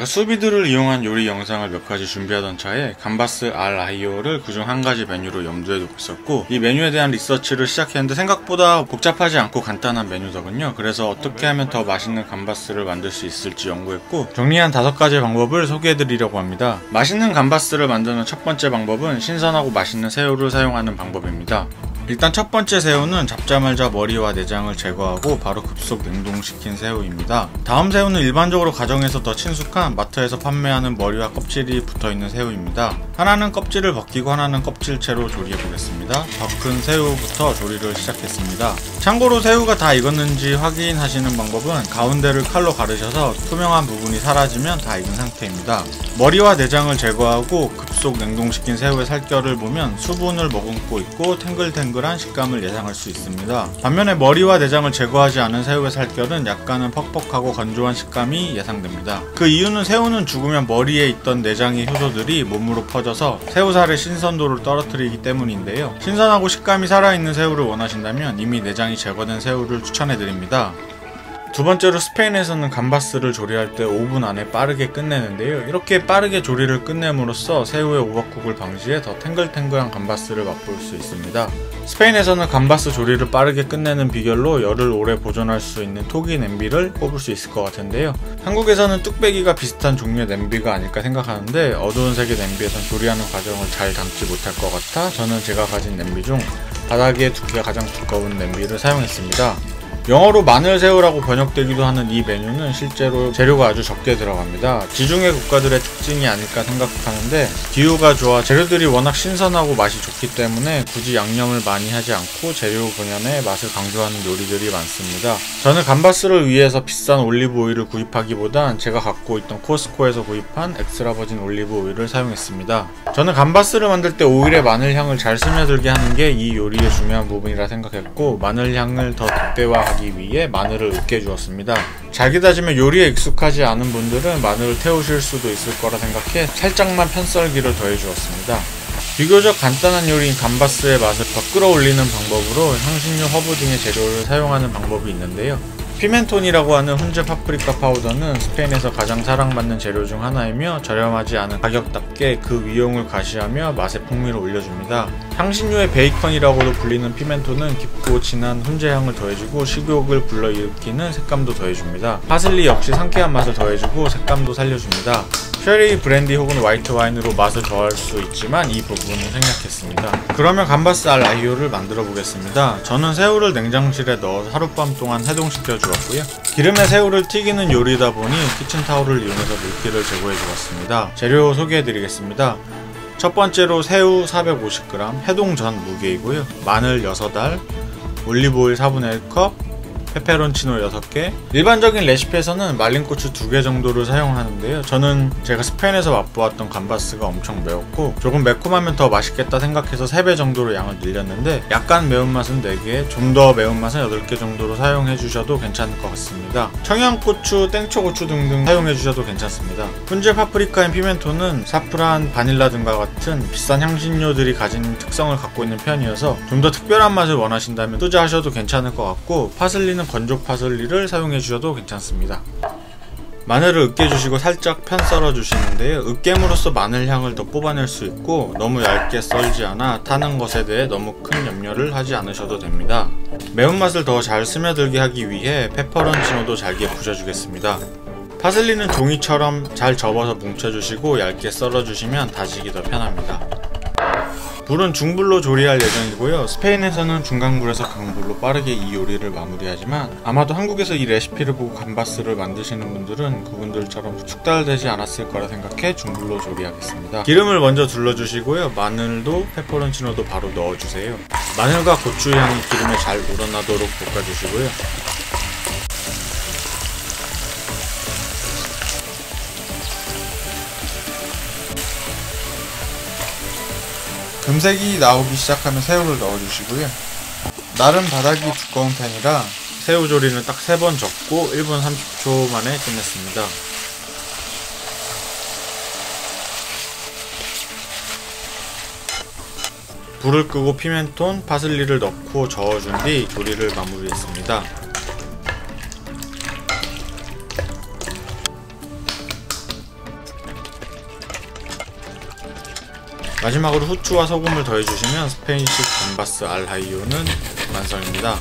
제가 수비드를 이용한 요리 영상을 몇 가지 준비하던 차에 감바스 알 아히오를 그중 한 가지 메뉴로 염두에 두고 있었고, 이 메뉴에 대한 리서치를 시작했는데 생각보다 복잡하지 않고 간단한 메뉴더군요. 그래서 어떻게 하면 더 맛있는 감바스를 만들 수 있을지 연구했고, 정리한 5가지 방법을 소개해드리려고 합니다. 맛있는 감바스를 만드는 첫 번째 방법은 신선하고 맛있는 새우를 사용하는 방법입니다. 일단 첫 번째 새우는 잡자말자 머리와 내장을 제거하고 바로 급속 냉동시킨 새우입니다. 다음 새우는 일반적으로 가정에서 더 친숙한 마트에서 판매하는 머리와 껍질이 붙어있는 새우입니다. 하나는 껍질을 벗기고 하나는 껍질채로 조리해보겠습니다. 더 큰 새우부터 조리를 시작했습니다. 참고로 새우가 다 익었는지 확인하시는 방법은 가운데를 칼로 가르셔서 투명한 부분이 사라지면 다 익은 상태입니다. 머리와 내장을 제거하고 급속 냉동시킨 새우의 살결을 보면 수분을 머금고 있고 탱글탱글한 식감을 예상할 수 있습니다. 반면에 머리와 내장을 제거하지 않은 새우의 살결은 약간은 퍽퍽하고 건조한 식감이 예상됩니다. 그 이유는 새우는 죽으면 머리에 있던 내장의 효소들이 몸으로 퍼져서 새우살의 신선도를 떨어뜨리기 때문인데요. 신선하고 식감이 살아있는 새우를 원하신다면 이미 내장이 제거된 새우를 추천해드립니다. 두 번째로 스페인에서는 감바스를 조리할 때 5분 안에 빠르게 끝내는데요. 이렇게 빠르게 조리를 끝냄으로써 새우의 오버쿡을 방지해 더 탱글탱글한 감바스를 맛볼 수 있습니다. 스페인에서는 감바스 조리를 빠르게 끝내는 비결로 열을 오래 보존할 수 있는 토기 냄비를 꼽을 수 있을 것 같은데요. 한국에서는 뚝배기가 비슷한 종류의 냄비가 아닐까 생각하는데 어두운 색의 냄비에선 조리하는 과정을 잘 담지 못할 것 같아 저는 제가 가진 냄비 중 바닥의 두께가 가장 두꺼운 냄비를 사용했습니다. 영어로 마늘새우라고 번역되기도 하는 이 메뉴는 실제로 재료가 아주 적게 들어갑니다. 지중해 국가들의 특징이 아닐까 생각하는데 기후가 좋아 재료들이 워낙 신선하고 맛이 좋기 때문에 굳이 양념을 많이 하지 않고 재료 본연의 맛을 강조하는 요리들이 많습니다. 저는 감바스를 위해서 비싼 올리브 오일을 구입하기보단 제가 갖고 있던 코스코에서 구입한 엑스트라 버진 올리브 오일을 사용했습니다. 저는 감바스를 만들 때 오일에 마늘향을 잘 스며들게 하는 게 이 요리의 중요한 부분이라 생각했고, 마늘향을 더 극대화하기 위해 마늘을 으깨 주었습니다. 잘게 다지면 요리에 익숙하지 않은 분들은 마늘을 태우실 수도 있을 거라 생각해 살짝만 편썰기를 더해 주었습니다. 비교적 간단한 요리인 감바스의 맛을 더 끌어올리는 방법으로 향신료, 허브 등의 재료를 사용하는 방법이 있는데요. 피멘톤이라고 하는 훈제 파프리카 파우더는 스페인에서 가장 사랑받는 재료 중 하나이며 저렴하지 않은 가격답게 그 위용을 과시하며 맛의 풍미를 올려줍니다. 향신료의 베이컨이라고도 불리는 피멘톤은 깊고 진한 훈제향을 더해주고 식욕을 불러일으키는 색감도 더해줍니다. 파슬리 역시 상쾌한 맛을 더해주고 색감도 살려줍니다. 쉐리, 브랜디 혹은 화이트 와인으로 맛을 더할 수 있지만 이 부분은 생략했습니다. 그러면 감바스 알 아히오를 만들어 보겠습니다. 저는 새우를 냉장실에 넣어 하룻밤 동안 해동시켜 주었고요. 기름에 새우를 튀기는 요리다 보니 키친타올을 이용해서 물기를 제거해 주었습니다. 재료 소개해 드리겠습니다. 첫 번째로 새우 450g, 해동 전 무게이고요. 마늘 6알, 올리브오일 4분의 1컵, 페페론치노 6개. 일반적인 레시피에서는 말린 고추 2개 정도를 사용하는데요. 저는 제가 스페인에서 맛보았던 감바스가 엄청 매웠고 조금 매콤하면 더 맛있겠다 생각해서 3배 정도로 양을 늘렸는데, 약간 매운맛은 4개, 좀 더 매운맛은 8개 정도로 사용해 주셔도 괜찮을 것 같습니다. 청양고추, 땡초고추 등등 사용해 주셔도 괜찮습니다. 훈제 파프리카인 피멘토는 사프란, 바닐라 등과 같은 비싼 향신료들이 가진 특성을 갖고 있는 편이어서 좀 더 특별한 맛을 원하신다면 투자하셔도 괜찮을 것 같고, 파슬리는 건조 파슬리를 사용해 주셔도 괜찮습니다. 마늘을 으깨주시고 살짝 편 썰어 주시는데요. 으깨물로써 마늘향을 더 뽑아낼 수 있고 너무 얇게 썰지 않아 타는 것에 대해 너무 큰 염려를 하지 않으셔도 됩니다. 매운맛을 더 잘 스며들게 하기 위해 페퍼론치노도 잘게 부셔주겠습니다. 파슬리는 종이처럼 잘 접어서 뭉쳐주시고 얇게 썰어주시면 다지기 더 편합니다. 불은 중불로 조리할 예정이고요. 스페인에서는 중강불에서 강불로 빠르게 이 요리를 마무리하지만 아마도 한국에서 이 레시피를 보고 감바스를 만드시는 분들은 그분들처럼 숙달되지 않았을 거라 생각해 중불로 조리하겠습니다. 기름을 먼저 둘러주시고요. 마늘도 페퍼론치노도 바로 넣어주세요. 마늘과 고추향이 기름에 잘 우러나도록 볶아주시고요. 금색이 나오기 시작하면 새우를 넣어주시고요. 나름 바닥이 두꺼운 편이라 새우조리는 딱 3번 접고 1분 30초 만에 끝냈습니다. 불을 끄고 피멘톤, 파슬리를 넣고 저어준 뒤 조리를 마무리했습니다. 마지막으로 후추와 소금을 더해주시면 스페인식 감바스 알 하이요는 완성입니다.